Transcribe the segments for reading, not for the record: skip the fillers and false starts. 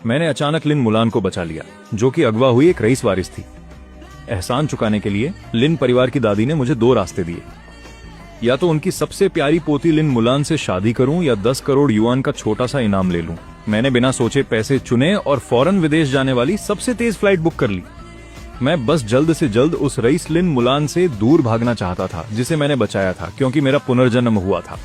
मैंने अचानक लिन मुलान को बचा लिया, जो कि अगवा हुई एक रईस वारिस थी। एहसान चुकाने के लिए लिन परिवार की दादी ने मुझे 2 रास्ते दिए। या तो उनकी सबसे प्यारी पोती लिन मुलान से शादी करूं या 10 करोड़ युआन का छोटा सा इनाम ले लूं। मैंने बिना सोचे पैसे चुने और फौरन विदेश जाने वाली सबसे तेज फ्लाइट बुक कर ली। मैं बस जल्द से जल्द उस रईस लिन मुलान से दूर भागना चाहता था जिसे मैंने बचाया था, क्योंकि मेरा पुनर्जन्म हुआ था।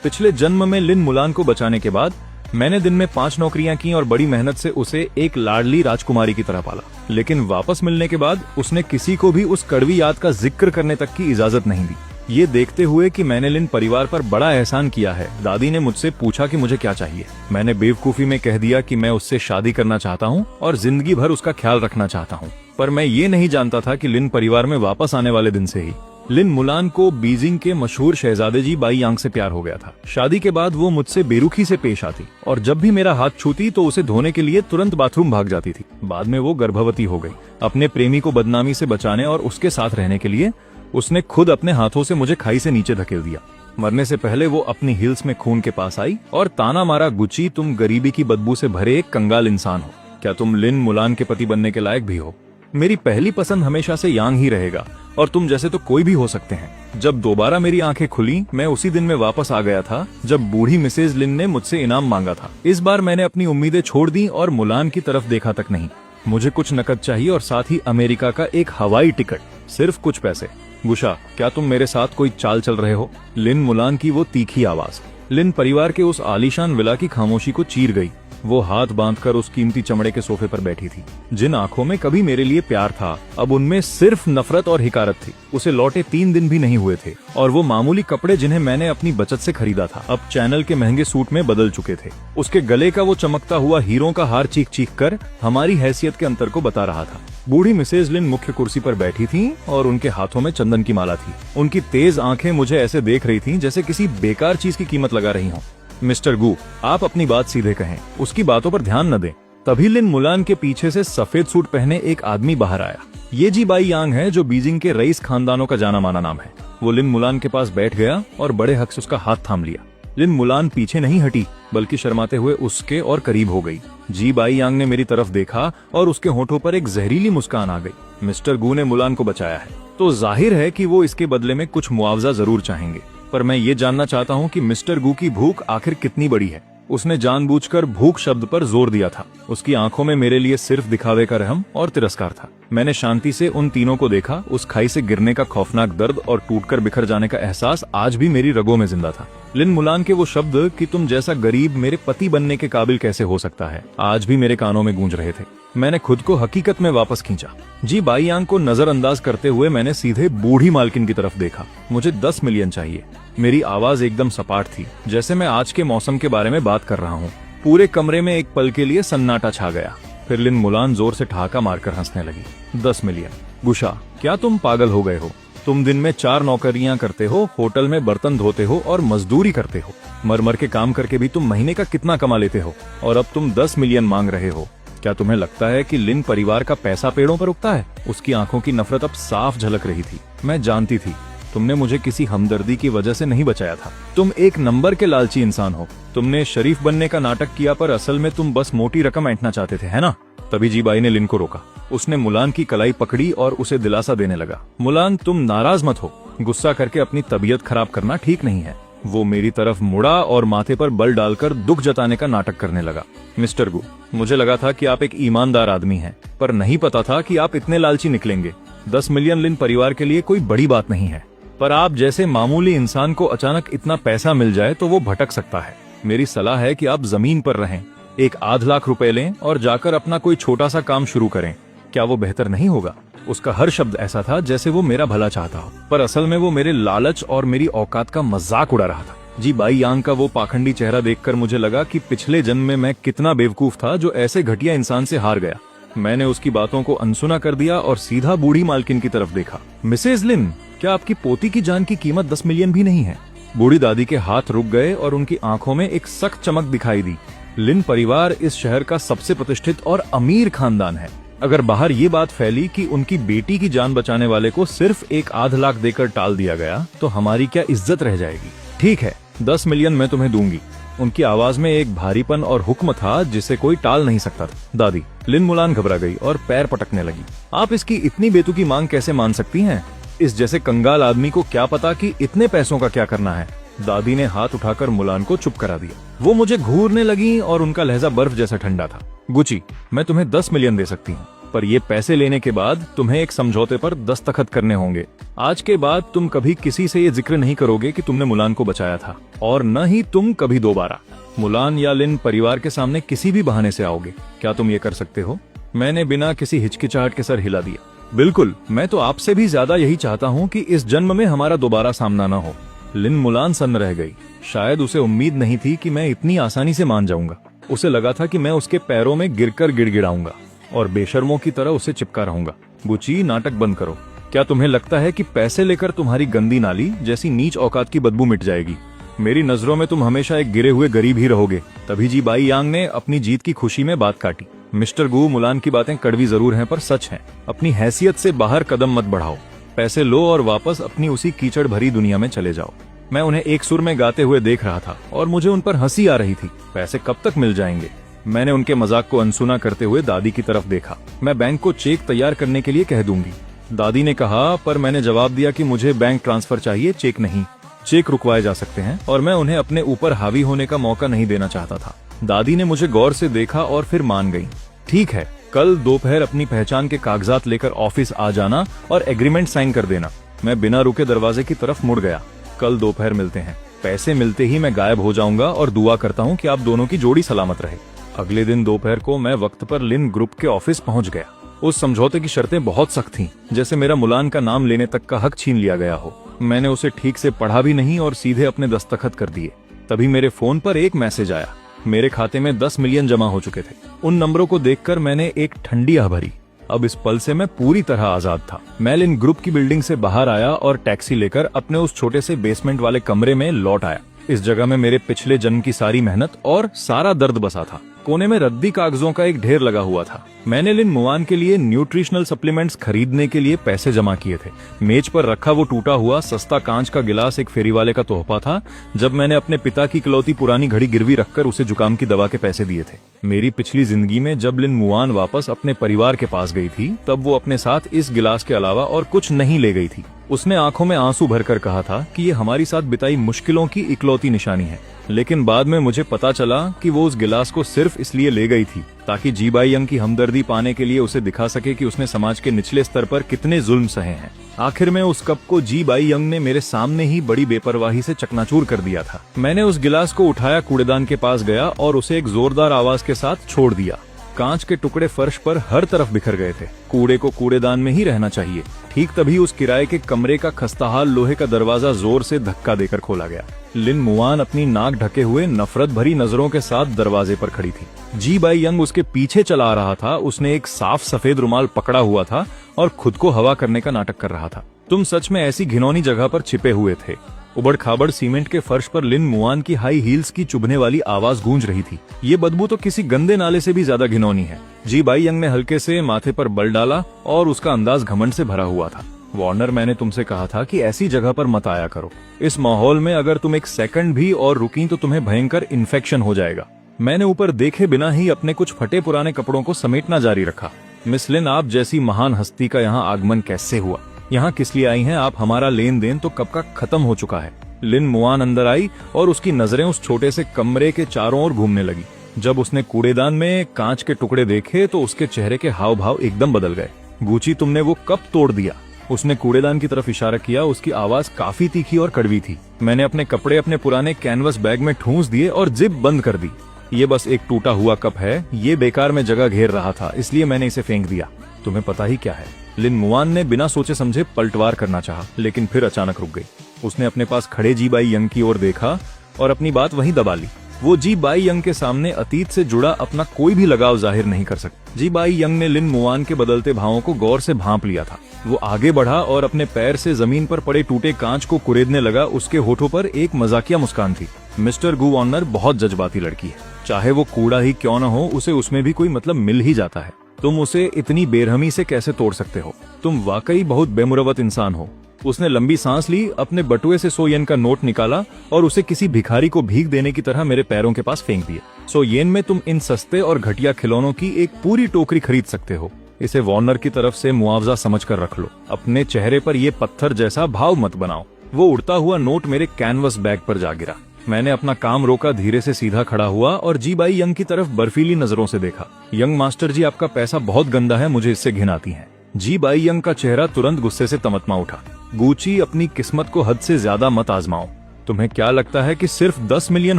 पिछले जन्म में लिन मुलान को बचाने के बाद मैंने दिन में 5 नौकरियां की और बड़ी मेहनत से उसे एक लाडली राजकुमारी की तरह पाला। लेकिन वापस मिलने के बाद उसने किसी को भी उस कड़वी याद का जिक्र करने तक की इजाजत नहीं दी। ये देखते हुए कि मैंने लिन परिवार पर बड़ा एहसान किया है, दादी ने मुझसे पूछा कि मुझे क्या चाहिए। मैंने बेवकूफी में कह दिया कि मैं उससे शादी करना चाहता हूँ और जिंदगी भर उसका ख्याल रखना चाहता हूँ। पर मैं ये नहीं जानता था कि लिन परिवार में वापस आने वाले दिन से ही लिन मुलान को बीजिंग के मशहूर शहजादे जी बाई यांग से प्यार हो गया था। शादी के बाद वो मुझसे बेरुखी से पेश आती और जब भी मेरा हाथ छूती तो उसे धोने के लिए तुरंत बाथरूम भाग जाती थी। बाद में वो गर्भवती हो गई। अपने प्रेमी को बदनामी से बचाने और उसके साथ रहने के लिए उसने खुद अपने हाथों से मुझे खाई से नीचे धकेल दिया। मरने से पहले वो अपनी हिल्स में खून के पास आई और ताना मारा, गुची, तुम गरीबी की बदबू से भरे एक कंगाल इंसान हो। क्या तुम लिन मुलान के पति बनने के लायक भी हो? मेरी पहली पसंद हमेशा से यांग ही रहेगा और तुम जैसे तो कोई भी हो सकते हैं। जब दोबारा मेरी आंखें खुली, मैं उसी दिन में वापस आ गया था जब बूढ़ी मिसेज लिन ने मुझसे इनाम मांगा था। इस बार मैंने अपनी उम्मीदें छोड़ दी और मुलान की तरफ देखा तक नहीं। मुझे कुछ नकद चाहिए और साथ ही अमेरिका का एक हवाई टिकट, सिर्फ कुछ पैसे। गुशा, क्या तुम मेरे साथ कोई चाल चल रहे हो? लिन मुलान की वो तीखी आवाज लिन परिवार के उस आलीशान विला की खामोशी को चीर गई। वो हाथ बांधकर उस कीमती चमड़े के सोफे पर बैठी थी। जिन आंखों में कभी मेरे लिए प्यार था, अब उनमें सिर्फ नफरत और हिकारत थी। उसे लौटे 3 दिन भी नहीं हुए थे और वो मामूली कपड़े जिन्हें मैंने अपनी बचत से खरीदा था, अब चैनल के महंगे सूट में बदल चुके थे। उसके गले का वो चमकता हुआ हीरों का हार चीख चीख कर हमारी हैसियत के अंतर को बता रहा था। बूढ़ी मिसेज लिन मुख्य कुर्सी पर बैठी थी और उनके हाथों में चंदन की माला थी। उनकी तेज आंखें मुझे ऐसे देख रही थीं जैसे किसी बेकार चीज की कीमत लगा रही हों। मिस्टर गू, आप अपनी बात सीधे कहें, उसकी बातों पर ध्यान न दें। तभी लिन मुलान के पीछे से सफेद सूट पहने एक आदमी बाहर आया। ये जी बाई यांग है, जो बीजिंग के रईस खानदानों का जाना माना नाम है। वो लिन मुलान के पास बैठ गया और बड़े हक से उसका हाथ थाम लिया। लिन मुलान पीछे नहीं हटी, बल्कि शर्माते हुए उसके और करीब हो गई। जी बाई यांग ने मेरी तरफ देखा और उसके होठों पर एक जहरीली मुस्कान आ गई। मिस्टर गू ने मुलान को बचाया है, तो जाहिर है कि वो इसके बदले में कुछ मुआवजा जरूर चाहेंगे। पर मैं ये जानना चाहता हूँ कि मिस्टर गू की भूख आखिर कितनी बड़ी है। उसने जानबूझकर भूख शब्द पर जोर दिया था। उसकी आंखों में मेरे लिए सिर्फ दिखावे का रहम और तिरस्कार था। मैंने शांति से उन तीनों को देखा। उस खाई से गिरने का खौफनाक दर्द और टूटकर बिखर जाने का एहसास आज भी मेरी रगों में जिंदा था। लिन मुलान के वो शब्द कि तुम जैसा गरीब मेरे पति बनने के काबिल कैसे हो सकता है, आज भी मेरे कानों में गूंज रहे थे। मैंने खुद को हकीकत में वापस खींचा। जी बाई यांग को नजरअंदाज करते हुए मैंने सीधे बूढ़ी मालकिन की तरफ देखा। मुझे 10 मिलियन चाहिए। मेरी आवाज एकदम सपाट थी, जैसे मैं आज के मौसम के बारे में बात कर रहा हूँ। पूरे कमरे में एक पल के लिए सन्नाटा छा गया। फिर लिन मुलान जोर से ठहाका मारकर हंसने लगी। 10 मिलियन? गुशा, क्या तुम पागल हो गए हो? तुम दिन में 4 नौकरियां करते हो, होटल में बर्तन धोते हो और मजदूरी करते हो। मर के काम करके भी तुम महीने का कितना कमा लेते हो, और अब तुम 10 मिलियन मांग रहे हो। क्या तुम्हें लगता है कि लिन परिवार का पैसा पेड़ों पर उगता है? उसकी आंखों की नफरत अब साफ झलक रही थी। मैं जानती थी तुमने मुझे किसी हमदर्दी की वजह से नहीं बचाया था। तुम एक नंबर के लालची इंसान हो। तुमने शरीफ बनने का नाटक किया, पर असल में तुम बस मोटी रकम ऐंठना चाहते थे, है ना? तभी जी बाई ने लिन को रोका। उसने मुलान की कलाई पकड़ी और उसे दिलासा देने लगा। मुलान, तुम नाराज मत हो। गुस्सा करके अपनी तबीयत खराब करना ठीक नहीं है। वो मेरी तरफ मुड़ा और माथे पर बल डालकर दुख जताने का नाटक करने लगा। मिस्टर गू, मुझे लगा था कि आप एक ईमानदार आदमी हैं, पर नहीं पता था कि आप इतने लालची निकलेंगे। 10 मिलियन लिन परिवार के लिए कोई बड़ी बात नहीं है, पर आप जैसे मामूली इंसान को अचानक इतना पैसा मिल जाए तो वो भटक सकता है। मेरी सलाह है कि आप जमीन पर रहें, एक आध लाख रुपए लें और जाकर अपना कोई छोटा सा काम शुरू करें। क्या वो बेहतर नहीं होगा? उसका हर शब्द ऐसा था जैसे वो मेरा भला चाहता हो, पर असल में वो मेरे लालच और मेरी औकात का मजाक उड़ा रहा था। जी बाई यांग का वो पाखंडी चेहरा देखकर मुझे लगा कि पिछले जन्म में मैं कितना बेवकूफ था जो ऐसे घटिया इंसान से हार गया। मैंने उसकी बातों को अनसुना कर दिया और सीधा बूढ़ी मालकिन की तरफ देखा। मिसेज लिन, क्या आपकी पोती की जान की कीमत 10 मिलियन भी नहीं है? बूढ़ी दादी के हाथ रुक गए और उनकी आंखों में एक सख्त चमक दिखाई दी। लिन परिवार इस शहर का सबसे प्रतिष्ठित और अमीर खानदान है। अगर बाहर ये बात फैली कि उनकी बेटी की जान बचाने वाले को सिर्फ एक आध लाख देकर टाल दिया गया, तो हमारी क्या इज्जत रह जाएगी? ठीक है, 10 मिलियन मैं तुम्हें दूंगी, उनकी आवाज में एक भारीपन और हुक्म था जिसे कोई टाल नहीं सकता था। दादी, लिन मुलान घबरा गई और पैर पटकने लगी। आप इसकी इतनी बेतुकी मांग कैसे मान सकती हैं? इस जैसे कंगाल आदमी को क्या पता कि इतने पैसों का क्या करना है। दादी ने हाथ उठाकर मुलान को चुप करा दिया। वो मुझे घूरने लगी और उनका लहजा बर्फ जैसा ठंडा था। गुची, मैं तुम्हें 10 मिलियन दे सकती हूँ, पर ये पैसे लेने के बाद तुम्हें एक समझौते पर दस्तखत करने होंगे। आज के बाद तुम कभी किसी से ये जिक्र नहीं करोगे कि तुमने मुलान को बचाया था, और न ही तुम कभी दोबारा मुलान या लिन परिवार के सामने किसी भी बहाने से आओगे। क्या तुम ये कर सकते हो? मैंने बिना किसी हिचकिचाहट के सर हिला दिया। बिल्कुल, मैं तो आपसे भी ज्यादा यही चाहता हूँ कि इस जन्म में हमारा दोबारा सामना न हो। लिन मुलान सन्न रह गई। शायद उसे उम्मीद नहीं थी कि मैं इतनी आसानी से मान जाऊंगा। उसे लगा था कि मैं उसके पैरों में गिरकर गिड़गिड़ाऊंगा और बेशर्मों की तरह उसे चिपका रहूंगा। गुची, नाटक बंद करो। क्या तुम्हें लगता है कि पैसे लेकर तुम्हारी गंदी नाली जैसी नीच औकात की बदबू मिट जाएगी? मेरी नजरों में तुम हमेशा एक गिरे हुए गरीब ही रहोगे। तभी जी बाई यांग ने अपनी जीत की खुशी में बात काटी। मिस्टर गू, मुलान की बातें कड़वी जरूर हैं पर सच हैं। अपनी हैसियत से बाहर कदम मत बढ़ाओ। पैसे लो और वापस अपनी उसी कीचड़ भरी दुनिया में चले जाओ। मैं उन्हें एक सुर में गाते हुए देख रहा था और मुझे उन पर हंसी आ रही थी। पैसे कब तक मिल जाएंगे? मैंने उनके मजाक को अनसुना करते हुए दादी की तरफ देखा। मैं बैंक को चेक तैयार करने के लिए कह दूंगी, दादी ने कहा, पर मैंने जवाब दिया कि मुझे बैंक ट्रांसफर चाहिए, चेक नहीं। चेक रुकवाए जा सकते हैं और मैं उन्हें अपने ऊपर हावी होने का मौका नहीं देना चाहता था। दादी ने मुझे गौर से देखा और फिर मान गई। ठीक है, कल दोपहर अपनी पहचान के कागजात लेकर ऑफिस आ जाना और एग्रीमेंट साइन कर देना। मैं बिना रुके दरवाजे की तरफ मुड़ गया। कल दोपहर मिलते हैं। पैसे मिलते ही मैं गायब हो जाऊंगा और दुआ करता हूँ कि आप दोनों की जोड़ी सलामत रहे। अगले दिन दोपहर को मैं वक्त पर लिन ग्रुप के ऑफिस पहुंच गया। उस समझौते की शर्तें बहुत सख्त थीं, जैसे मेरा मुलान का नाम लेने तक का हक छीन लिया गया हो। मैंने उसे ठीक से पढ़ा भी नहीं और सीधे अपने दस्तखत कर दिए। तभी मेरे फोन पर एक मैसेज आया। मेरे खाते में 10 मिलियन जमा हो चुके थे। उन नंबरों को देखकर मैंने एक ठंडी आह भरी। अब इस पल से मैं पूरी तरह आजाद था। मैं लिन ग्रुप की बिल्डिंग से बाहर आया और टैक्सी लेकर अपने उस छोटे से बेसमेंट वाले कमरे में लौट आया। इस जगह में मेरे पिछले जन्म की सारी मेहनत और सारा दर्द बसा था। कोने में रद्दी कागजों का एक ढेर लगा हुआ था। मैंने लिन मुआन के लिए न्यूट्रिशनल सप्लीमेंट्स खरीदने के लिए पैसे जमा किए थे। मेज पर रखा वो टूटा हुआ सस्ता कांच का गिलास एक फेरी वाले का तोहफा था, जब मैंने अपने पिता की इकलौती पुरानी घड़ी गिरवी रखकर उसे जुकाम की दवा के पैसे दिए थे। मेरी पिछली जिंदगी में जब लिन मुआन वापस अपने परिवार के पास गई थी, तब वो अपने साथ इस गिलास के अलावा और कुछ नहीं ले गई थी। उसने आंखों में आंसू भरकर कहा था कि ये हमारी साथ बिताई मुश्किलों की इकलौती निशानी है। लेकिन बाद में मुझे पता चला कि वो उस गिलास को सिर्फ इसलिए ले गई थी ताकि जी बाई यंग की हमदर्दी पाने के लिए उसे दिखा सके कि उसने समाज के निचले स्तर पर कितने जुल्म सहे हैं। आखिर में उस कप को जी बाई यंग ने मेरे सामने ही बड़ी बेपरवाही से चकनाचूर कर दिया था। मैंने उस गिलास को उठाया, कूड़ेदान के पास गया और उसे एक जोरदार आवाज के साथ छोड़ दिया। कांच के टुकड़े फर्श पर हर तरफ बिखर गए थे। कूड़े को कूड़ेदान में ही रहना चाहिए। ठीक तभी उस किराए के कमरे का खस्ताहाल लोहे का दरवाजा जोर से धक्का देकर खोला गया। लिन मुआन अपनी नाक ढके हुए नफरत भरी नजरों के साथ दरवाजे पर खड़ी थी। जी बाई यंग उसके पीछे चला आ रहा था। उसने एक साफ सफेद रुमाल पकड़ा हुआ था और खुद को हवा करने का नाटक कर रहा था। तुम सच में ऐसी घिनौनी जगह पर छिपे हुए थे। उबड़ खाबड़ सीमेंट के फर्श पर लिन मुआन की हाई हील्स की चुभने वाली आवाज गूंज रही थी। ये बदबू तो किसी गंदे नाले से भी ज्यादा घिनौनी है। जी बाई यंग ने हल्के से माथे पर बल डाला और उसका अंदाज घमंड से भरा हुआ था। वार्नर, मैंने तुमसे कहा था कि ऐसी जगह पर मत आया करो। इस माहौल में अगर तुम एक सेकंड भी और रुकी तो तुम्हें भयंकर इन्फेक्शन हो जाएगा। मैंने ऊपर देखे बिना ही अपने कुछ फटे पुराने कपड़ों को समेटना जारी रखा। मिस लिन, आप जैसी महान हस्ती का यहाँ आगमन कैसे हुआ? यहाँ किस लिए आई हैं आप? हमारा लेन देन तो कब का खत्म हो चुका है। लिन मुआन अंदर आई और उसकी नजरें उस छोटे से कमरे के चारों ओर घूमने लगी। जब उसने कूड़ेदान में कांच के टुकड़े देखे तो उसके चेहरे के हाव भाव एकदम बदल गए। गुची, तुमने वो कब तोड़ दिया? उसने कूड़ेदान की तरफ इशारा किया। उसकी आवाज काफी तीखी और कड़वी थी। मैंने अपने कपड़े अपने पुराने कैनवस बैग में ठूंस दिए और जिप बंद कर दी। ये बस एक टूटा हुआ कप है। ये बेकार में जगह घेर रहा था, इसलिए मैंने इसे फेंक दिया। तुम्हें पता ही क्या है? लिन मुआन ने बिना सोचे समझे पलटवार करना चाहा, लेकिन फिर अचानक रुक गई। उसने अपने पास खड़े जी बाई यंग की ओर देखा और अपनी बात वहीं दबा ली। वो जी बाई यंग के सामने अतीत से जुड़ा अपना कोई भी लगाव जाहिर नहीं कर सकती। जी बाई यंग ने लिन मुआन के बदलते भावों को गौर से भांप लिया था। वो आगे बढ़ा और अपने पैर से जमीन पर पड़े टूटे कांच को कुरेदने लगा। उसके होठों पर एक मजाकिया मुस्कान थी। मिस्टर गू वार्नर बहुत जज्बाती लड़की है। चाहे वो कूड़ा ही क्यों न हो, उसे उसमें भी कोई मतलब मिल ही जाता है। तुम उसे इतनी बेरहमी से कैसे तोड़ सकते हो? तुम वाकई बहुत बेमुरवत इंसान हो। उसने लंबी सांस ली, अपने बटुए से 100 येन का नोट निकाला और उसे किसी भिखारी को भीख देने की तरह मेरे पैरों के पास फेंक दिया। 100 येन में तुम इन सस्ते और घटिया खिलौनों की एक पूरी टोकरी खरीद सकते हो। इसे वार्नर की तरफ से मुआवजा समझकर रख लो। अपने चेहरे पर ये पत्थर जैसा भाव मत बनाओ। वो उड़ता हुआ नोट मेरे कैनवस बैग पर जा गिरा। मैंने अपना काम रोका, धीरे से सीधा खड़ा हुआ और जी बाई यंग की तरफ बर्फीली नजरों से देखा। यंग मास्टर जी, आपका पैसा बहुत गंदा है, मुझे इससे घिन आती है। जी बाई यंग का चेहरा तुरंत गुस्से से तमतमा उठा। गुची, अपनी किस्मत को हद से ज्यादा मत आजमाओ। तुम्हें क्या लगता है कि सिर्फ 10 मिलियन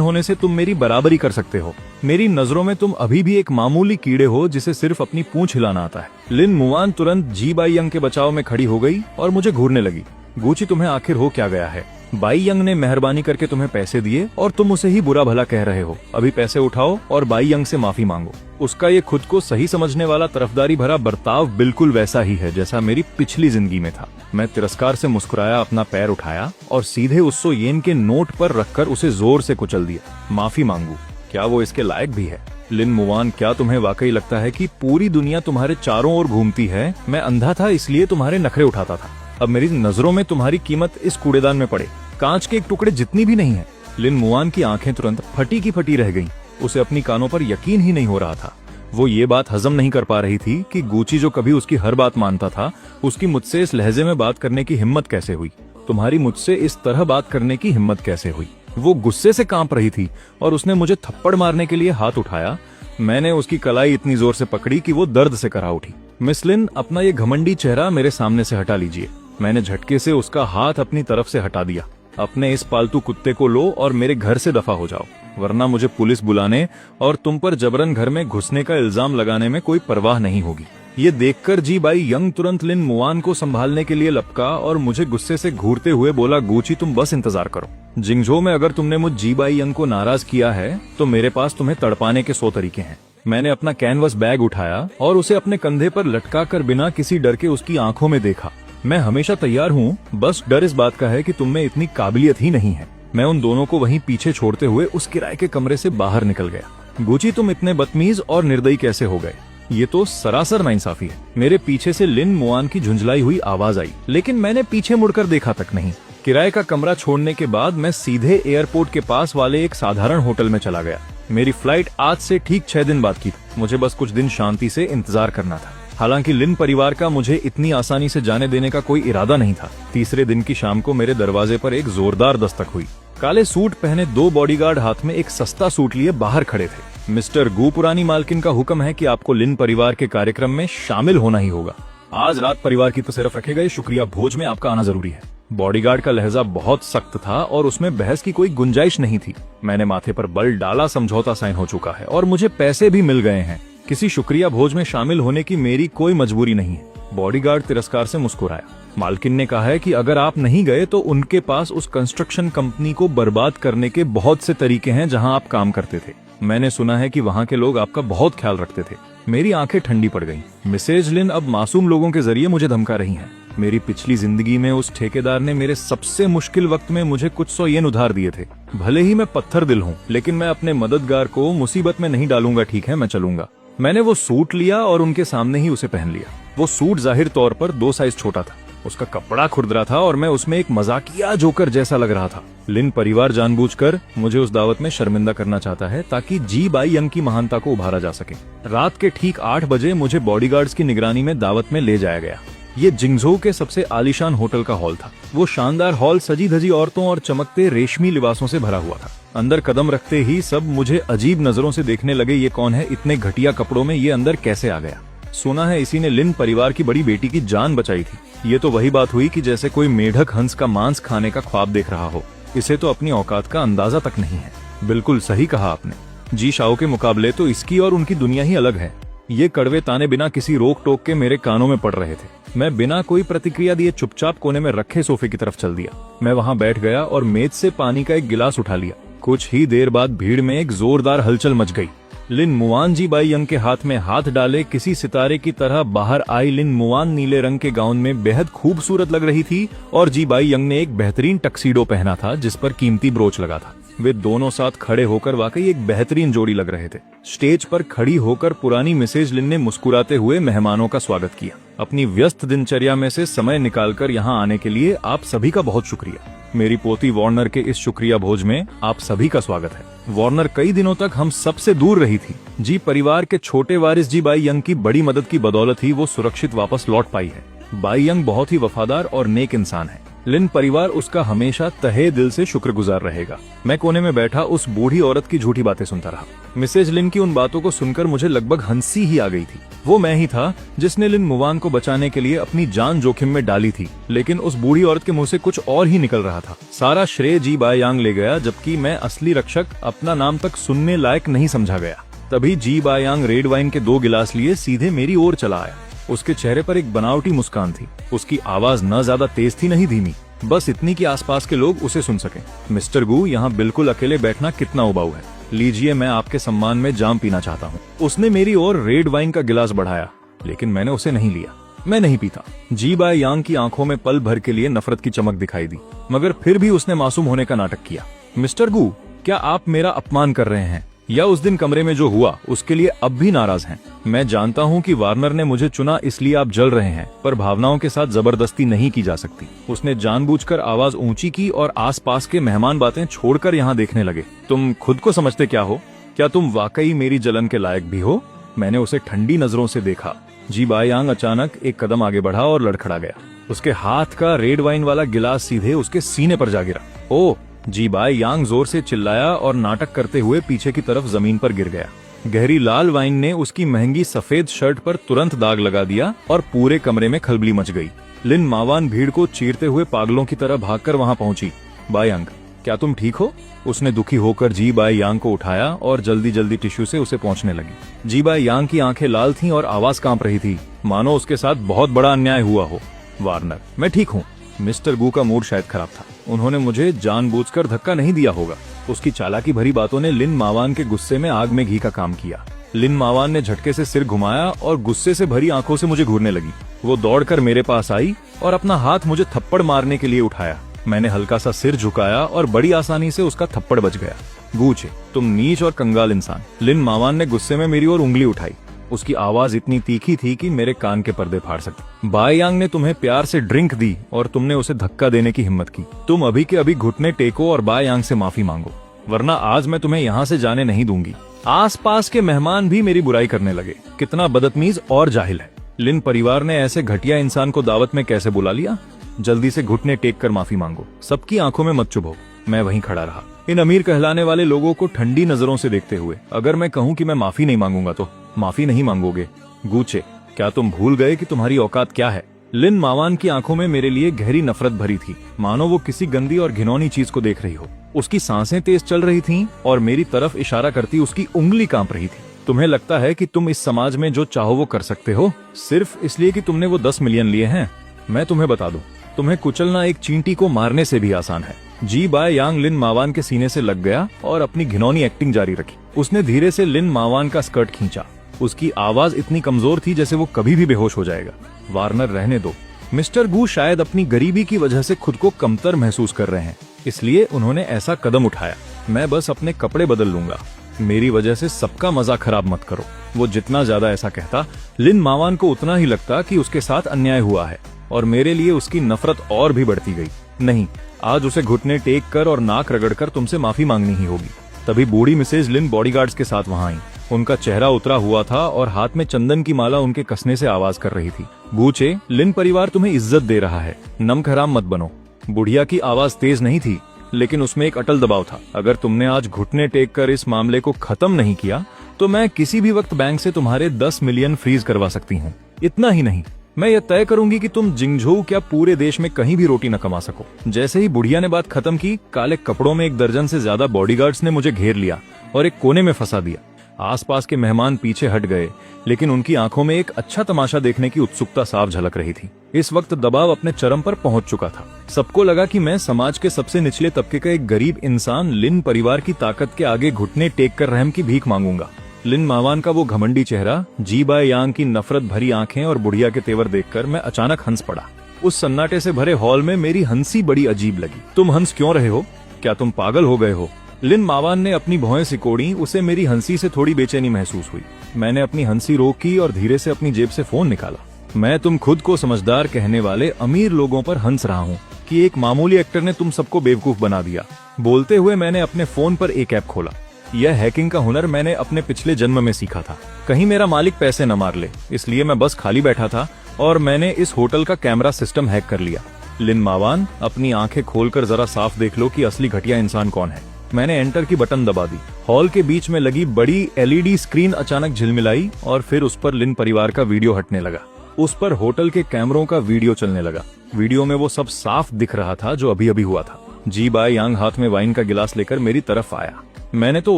होने से तुम मेरी बराबरी कर सकते हो? मेरी नजरों में तुम अभी भी एक मामूली कीड़े हो जिसे सिर्फ अपनी पूंछ हिलाना आता है। लिन मुआन तुरंत जी बाई यंग के बचाव में खड़ी हो गई और मुझे घूरने लगी। गुची, तुम्हें आखिर हो क्या गया है? बाई यंग ने मेहरबानी करके तुम्हें पैसे दिए और तुम उसे ही बुरा भला कह रहे हो। अभी पैसे उठाओ और बाई यंग से माफी मांगो। उसका ये खुद को सही समझने वाला तरफदारी भरा बर्ताव बिल्कुल वैसा ही है जैसा मेरी पिछली जिंदगी में था। मैं तिरस्कार से मुस्कुराया, अपना पैर उठाया और सीधे उस 100 येन के नोट पर रखकर उसे जोर से कुचल दिया। माफी मांगू? क्या वो इसके लायक भी है? लिन मुआन, क्या तुम्हें वाकई लगता है कि पूरी दुनिया तुम्हारे चारों ओर घूमती है? मैं अंधा था इसलिए तुम्हारे नखरे उठाता था। अब मेरी नजरों में तुम्हारी कीमत इस कूड़ेदान में पड़े कांच के एक टुकड़े जितनी भी नहीं है। लिन मुआन की आंखें तुरंत फटी की फटी रह गईं। उसे अपनी कानों पर यकीन ही नहीं हो रहा था। वो ये बात हजम नहीं कर पा रही थी कि गुची, जो कभी उसकी हर बात मानता था, उसकी मुझसे इस लहजे में बात करने की हिम्मत कैसे हुई? तुम्हारी मुझसे इस तरह बात करने की हिम्मत कैसे हुई? वो गुस्से से कांप रही थी और उसने मुझे थप्पड़ मारने के लिए हाथ उठाया। मैंने उसकी कलाई इतनी जोर से पकड़ी कि वो दर्द से करा उठी। मिस लिन, अपना ये घमंडी चेहरा मेरे सामने से हटा लीजिए। मैंने झटके से उसका हाथ अपनी तरफ से हटा दिया। अपने इस पालतू कुत्ते को लो और मेरे घर से दफा हो जाओ, वरना मुझे पुलिस बुलाने और तुम पर जबरन घर में घुसने का इल्जाम लगाने में कोई परवाह नहीं होगी। ये देखकर जी बाई यंग तुरंत लिन मुआन को संभालने के लिए लपका और मुझे गुस्से से घूरते हुए बोला, गुची, तुम बस इंतजार करो। जिंगझो में अगर तुमने मुझ जी बाई यंग को नाराज किया है तो मेरे पास तुम्हें तड़पाने के 100 तरीके हैं। मैंने अपना कैनवस बैग उठाया और उसे अपने कंधे पर लटका कर बिना किसी डर के उसकी आंखों में देखा। मैं हमेशा तैयार हूँ, बस डर इस बात का है कि तुम में इतनी काबिलियत ही नहीं है। मैं उन दोनों को वहीं पीछे छोड़ते हुए उस किराए के कमरे से बाहर निकल गया। गुची, तुम इतने बदतमीज और निर्दयी कैसे हो गए? ये तो सरासर नाइंसाफी है। मेरे पीछे से लिन मुआन की झुंझलाई हुई आवाज आई, लेकिन मैंने पीछे मुड़कर देखा तक नहीं। किराए का कमरा छोड़ने के बाद मैं सीधे एयरपोर्ट के पास वाले एक साधारण होटल में चला गया। मेरी फ्लाइट आज से ठीक 6 दिन बाद की थी। मुझे बस कुछ दिन शांति से इंतजार करना था। हालांकि लिन परिवार का मुझे इतनी आसानी से जाने देने का कोई इरादा नहीं था। तीसरे दिन की शाम को मेरे दरवाजे पर एक जोरदार दस्तक हुई। काले सूट पहने 2 बॉडीगार्ड हाथ में एक सस्ता सूट लिए बाहर खड़े थे। मिस्टर गु, पुरानी मालकिन का हुक्म है कि आपको लिन परिवार के कार्यक्रम में शामिल होना ही होगा। आज रात परिवार की तो सिर्फ रखे गए शुक्रिया भोज में आपका आना जरूरी है। बॉडीगार्ड का लहजा बहुत सख्त था और उसमें बहस की कोई गुंजाइश नहीं थी। मैंने माथे पर बल डाला, समझौता साइन हो चुका है और मुझे पैसे भी मिल गए हैं। किसी शुक्रिया भोज में शामिल होने की मेरी कोई मजबूरी नहीं है। बॉडीगार्ड तिरस्कार से मुस्कुराया। मालकिन ने कहा है कि अगर आप नहीं गए तो उनके पास उस कंस्ट्रक्शन कंपनी को बर्बाद करने के बहुत से तरीके हैं जहां आप काम करते थे। मैंने सुना है कि वहां के लोग आपका बहुत ख्याल रखते थे। मेरी आंखें ठंडी पड़ गईं। मिसेज लिन अब मासूम लोगों के जरिए मुझे धमका रही हैं। मेरी पिछली जिंदगी में उस ठेकेदार ने मेरे सबसे मुश्किल वक्त में मुझे कुछ 100 येन उधार दिए थे। भले ही मैं पत्थर दिल हूँ, लेकिन मैं अपने मददगार को मुसीबत में नहीं डालूंगा। ठीक है, मैं चलूंगा। मैंने वो सूट लिया और उनके सामने ही उसे पहन लिया। वो सूट जाहिर तौर पर 2 साइज छोटा था। उसका कपड़ा खुरदरा था और मैं उसमें एक मजाकिया जोकर जैसा लग रहा था। लिन परिवार जानबूझकर मुझे उस दावत में शर्मिंदा करना चाहता है ताकि जी बाई यंग की महानता को उभारा जा सके। रात के ठीक 8 बजे मुझे बॉडीगार्ड्स की निगरानी में दावत में ले जाया गया। ये जिंगझो के सबसे आलीशान होटल का हॉल था। वो शानदार हॉल सजी धजी औरतों और चमकते रेशमी लिबासों से भरा हुआ था। अंदर कदम रखते ही सब मुझे अजीब नजरों से देखने लगे। ये कौन है? इतने घटिया कपड़ों में ये अंदर कैसे आ गया? सुना है इसी ने लिन परिवार की बड़ी बेटी की जान बचाई थी। ये तो वही बात हुई कि जैसे कोई मेढक हंस का मांस खाने का ख्वाब देख रहा हो। इसे तो अपनी औकात का अंदाजा तक नहीं है। बिल्कुल सही कहा आपने। जी शाओ के मुकाबले तो इसकी और उनकी दुनिया ही अलग है। ये कड़वे ताने बिना किसी रोक टोक के मेरे कानों में पड़ रहे थे। मैं बिना कोई प्रतिक्रिया दिए चुपचाप कोने में रखे सोफे की तरफ चल दिया। मैं वहां बैठ गया और मेज से पानी का एक गिलास उठा लिया। कुछ ही देर बाद भीड़ में एक जोरदार हलचल मच गई। लिन मुआन जी बाई यंग के हाथ में हाथ डाले किसी सितारे की तरह बाहर आई। लिन मुआन नीले रंग के गाउन में बेहद खूबसूरत लग रही थी और जी बाई यंग ने एक बेहतरीन टक्सीडो पहना था जिस पर कीमती ब्रोच लगा था। वे दोनों साथ खड़े होकर वाकई एक बेहतरीन जोड़ी लग रहे थे। स्टेज पर खड़ी होकर पुरानी मिसेज लिन ने मुस्कुराते हुए मेहमानों का स्वागत किया। अपनी व्यस्त दिनचर्या में से समय निकालकर यहाँ आने के लिए आप सभी का बहुत शुक्रिया। मेरी पोती वार्नर के इस शुक्रिया भोज में आप सभी का स्वागत है। वार्नर कई दिनों तक हम सबसे दूर रही थी। जी परिवार के छोटे वारिस जी बाई यंग की बड़ी मदद की बदौलत ही वो सुरक्षित वापस लौट पाई है। बाई यंग बहुत ही वफादार और नेक इंसान है। लिन परिवार उसका हमेशा तहे दिल से शुक्रगुजार रहेगा। मैं कोने में बैठा उस बूढ़ी औरत की झूठी बातें सुनता रहा। मिसेज लिन की उन बातों को सुनकर मुझे लगभग हंसी ही आ गई थी। वो मैं ही था जिसने लिन मुवान को बचाने के लिए अपनी जान जोखिम में डाली थी, लेकिन उस बूढ़ी औरत के मुंह से कुछ और ही निकल रहा था। सारा श्रेय जी बाई यांग ले गया, जबकि मैं असली रक्षक अपना नाम तक सुनने लायक नहीं समझा गया। तभी जी बाई यांग रेड वाइन के 2 गिलास लिए सीधे मेरी ओर चला आया। उसके चेहरे पर एक बनावटी मुस्कान थी। उसकी आवाज न ज्यादा तेज थी न ही धीमी, बस इतनी कि आसपास के लोग उसे सुन सकें। मिस्टर गू, यहाँ बिल्कुल अकेले बैठना कितना उबाऊ है। लीजिए, मैं आपके सम्मान में जाम पीना चाहता हूँ। उसने मेरी ओर रेड वाइन का गिलास बढ़ाया, लेकिन मैंने उसे नहीं लिया। मैं नहीं पीता। जी बाई यांग की आंखों में पल भर के लिए नफरत की चमक दिखाई दी, मगर फिर भी उसने मासूम होने का नाटक किया। मिस्टर गू, क्या आप मेरा अपमान कर रहे हैं या उस दिन कमरे में जो हुआ उसके लिए अब भी नाराज हैं? मैं जानता हूं कि वार्नर ने मुझे चुना इसलिए आप जल रहे हैं, पर भावनाओं के साथ जबरदस्ती नहीं की जा सकती। उसने जानबूझकर आवाज ऊंची की और आसपास के मेहमान बातें छोड़कर यहाँ देखने लगे। तुम खुद को समझते क्या हो? क्या तुम वाकई मेरी जलन के लायक भी हो? मैंने उसे ठंडी नजरों से देखा। जी बाई यांग अचानक एक कदम आगे बढ़ा और लड़खड़ा गया। उसके हाथ का रेड वाइन वाला गिलास सीधे उसके सीने पर जा गिरा। ओह! जी बाई यांग जोर से चिल्लाया और नाटक करते हुए पीछे की तरफ जमीन पर गिर गया। गहरी लाल वाइन ने उसकी महंगी सफेद शर्ट पर तुरंत दाग लगा दिया और पूरे कमरे में खलबली मच गई। लिन मावान भीड़ को चीरते हुए पागलों की तरह भागकर वहां पहुंची। बाई यांग, क्या तुम ठीक हो? उसने दुखी होकर जी बाई यांग को उठाया और जल्दी जल्दी टिश्यू से उसे पोंछने लगी। जी बाई यांग की आंखें लाल थीं और आवाज कांप रही थी, मानो उसके साथ बहुत बड़ा अन्याय हुआ हो। वार्नर, मैं ठीक हूँ। मिस्टर गू का मूड शायद खराब था। उन्होंने मुझे जानबूझकर धक्का नहीं दिया होगा। उसकी चालाकी भरी बातों ने लिन मावान के गुस्से में आग में घी का काम किया। लिन मावान ने झटके से सिर घुमाया और गुस्से से भरी आंखों से मुझे घूरने लगी। वो दौड़कर मेरे पास आई और अपना हाथ मुझे थप्पड़ मारने के लिए उठाया। मैंने हल्का सा सिर झुकाया और बड़ी आसानी से उसका थप्पड़ बच गया। गूचे, तुम नीच और कंगाल इंसान। लिन मावान ने गुस्से में मेरी ओर उंगली उठाई। उसकी आवाज इतनी तीखी थी कि मेरे कान के पर्दे फाड़ सकती। बाई यांग ने तुम्हें प्यार से ड्रिंक दी और तुमने उसे धक्का देने की हिम्मत की। तुम अभी के अभी घुटने टेको और बाई यांग से माफी मांगो, वरना आज मैं तुम्हें यहाँ से जाने नहीं दूंगी। आसपास के मेहमान भी मेरी बुराई करने लगे। कितना बदतमीज और जाहिल है। लिन परिवार ने ऐसे घटिया इंसान को दावत में कैसे बुला लिया? जल्दी से घुटने टेक कर माफी मांगो। सबकी आंखों में मत चुभो। मैं वहीं खड़ा रहा, इन अमीर कहलाने वाले लोगों को ठंडी नजरों से देखते हुए। अगर मैं कहूँ कि मैं माफी नहीं मांगूंगा तो माफी नहीं मांगोगे। गूचे, क्या तुम भूल गए कि तुम्हारी औकात क्या है? लिन मावान की आंखों में मेरे लिए गहरी नफरत भरी थी, मानो वो किसी गंदी और घिनौनी चीज को देख रही हो। उसकी सांसें तेज चल रही थीं और मेरी तरफ इशारा करती उसकी उंगली कांप रही थी। तुम्हें लगता है कि तुम इस समाज में जो चाहो वो कर सकते हो, सिर्फ इसलिए कि तुमने वो 10 मिलियन लिए हैं? मैं तुम्हें बता दूं, तुम्हें कुचलना एक चींटी को मारने से भी आसान है। जी बाई यांग लिन मावान के सीने से लग गया और अपनी घिनौनी एक्टिंग जारी रखी। उसने धीरे से लिन मावान का स्कर्ट खींचा। उसकी आवाज इतनी कमजोर थी जैसे वो कभी भी बेहोश हो जाएगा। वार्नर, रहने दो। मिस्टर गू शायद अपनी गरीबी की वजह से खुद को कमतर महसूस कर रहे हैं, इसलिए उन्होंने ऐसा कदम उठाया। मैं बस अपने कपड़े बदल लूंगा। मेरी वजह से सबका मजा खराब मत करो। वो जितना ज्यादा ऐसा कहता, लिन मावान को उतना ही लगता कि उसके साथ अन्याय हुआ है और मेरे लिए उसकी नफरत और भी बढ़ती गई। नहीं, आज उसे घुटने टेक कर और नाक रगड़कर तुमसे माफी मांगनी ही होगी। तभी बूढ़ी मिसेज लिन बॉडीगार्ड्स के साथ वहां आई। उनका चेहरा उतरा हुआ था और हाथ में चंदन की माला उनके कसने से आवाज कर रही थी। गूचे, लिन परिवार तुम्हें इज्जत दे रहा है, नमक हराम मत बनो। बुढ़िया की आवाज तेज नहीं थी, लेकिन उसमें एक अटल दबाव था। अगर तुमने आज घुटने टेक कर इस मामले को खत्म नहीं किया तो मैं किसी भी वक्त बैंक से तुम्हारे 10 मिलियन फ्रीज करवा सकती हूँ। इतना ही नहीं, मैं ये तय करूंगी कि तुम जिंगझोउ क्या पूरे देश में कहीं भी रोटी न कमा सको। जैसे ही बुढ़िया ने बात खत्म की, काले कपड़ों में 1 दर्जन से ज्यादा बॉडीगार्ड्स ने मुझे घेर लिया और एक कोने में फंसा दिया। आसपास के मेहमान पीछे हट गए, लेकिन उनकी आंखों में एक अच्छा तमाशा देखने की उत्सुकता साफ झलक रही थी। इस वक्त दबाव अपने चरम पर पहुंच चुका था। सबको लगा कि मैं समाज के सबसे निचले तबके का एक गरीब इंसान लिन परिवार की ताकत के आगे घुटने टेक कर रहम की भीख मांगूंगा। लिन मावान का वो घमंडी चेहरा, जी बाई यांग की नफरत भरी आंखें और बुढ़िया के तेवर देखकर मैं अचानक हंस पड़ा। उस सन्नाटे से भरे हॉल में मेरी हंसी बड़ी अजीब लगी। तुम हंस क्यों रहे हो? क्या तुम पागल हो गए हो? लिन मावान ने अपनी भौहें सिकोड़ी। उसे मेरी हंसी से थोड़ी बेचैनी महसूस हुई। मैंने अपनी हंसी रोकी और धीरे से अपनी जेब से फोन निकाला। मैं तुम खुद को समझदार कहने वाले अमीर लोगों पर हंस रहा हूँ कि एक मामूली एक्टर ने तुम सबको बेवकूफ बना दिया। बोलते हुए मैंने अपने फोन पर एक ऐप खोला। यह हैकिंग का हुनर मैंने अपने पिछले जन्म में सीखा था। कहीं मेरा मालिक पैसे न मार ले, इसलिए मैं बस खाली बैठा था और मैंने इस होटल का कैमरा सिस्टम हैक कर लिया। लिन मावान, अपनी आंखें खोलकर जरा साफ देख लो कि असली घटिया इंसान कौन है। मैंने एंटर की बटन दबा दी। हॉल के बीच में लगी बड़ी एलईडी स्क्रीन अचानक झिलमिलाई और फिर उस पर लिन परिवार का वीडियो हटने लगा। उस पर होटल के कैमरों का वीडियो चलने लगा। वीडियो में वो सब साफ दिख रहा था जो अभी अभी हुआ था। जी बाय यांग हाथ में वाइन का गिलास लेकर मेरी तरफ आया। मैंने तो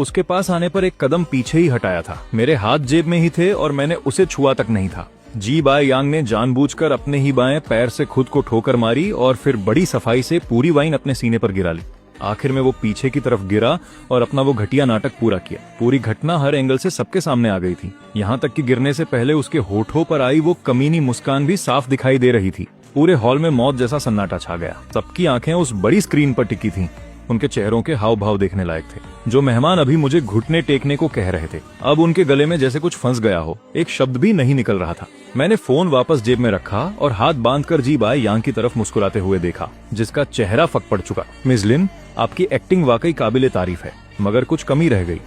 उसके पास आने पर एक कदम पीछे ही हटाया था। मेरे हाथ जेब में ही थे और मैंने उसे छुआ तक नहीं था। जी बाय यांग ने जानबूझकर अपने ही बाएं पैर से खुद को ठोकर मारी और फिर बड़ी सफाई से पूरी वाइन अपने सीने पर गिरा ली। आखिर में वो पीछे की तरफ गिरा और अपना वो घटिया नाटक पूरा किया। पूरी घटना हर एंगल से सबके सामने आ गई थी। यहाँ तक कि गिरने से पहले उसके होठों पर आई वो कमीनी मुस्कान भी साफ दिखाई दे रही थी। पूरे हॉल में मौत जैसा सन्नाटा छा गया। सबकी आंखें उस बड़ी स्क्रीन पर टिकी थीं। उनके चेहरों के हाव भाव देखने लायक थे। जो मेहमान अभी मुझे घुटने टेकने को कह रहे थे, अब उनके गले में जैसे कुछ फंस गया हो। एक शब्द भी नहीं निकल रहा था। मैंने फोन वापस जेब में रखा और हाथ बांधकर जी बाय यांग की तरफ मुस्कुराते हुए देखा, जिसका चेहरा फक पड़ चुका। मिस लिन, आपकी एक्टिंग वाकई काबिले तारीफ है, मगर कुछ कमी रह गई।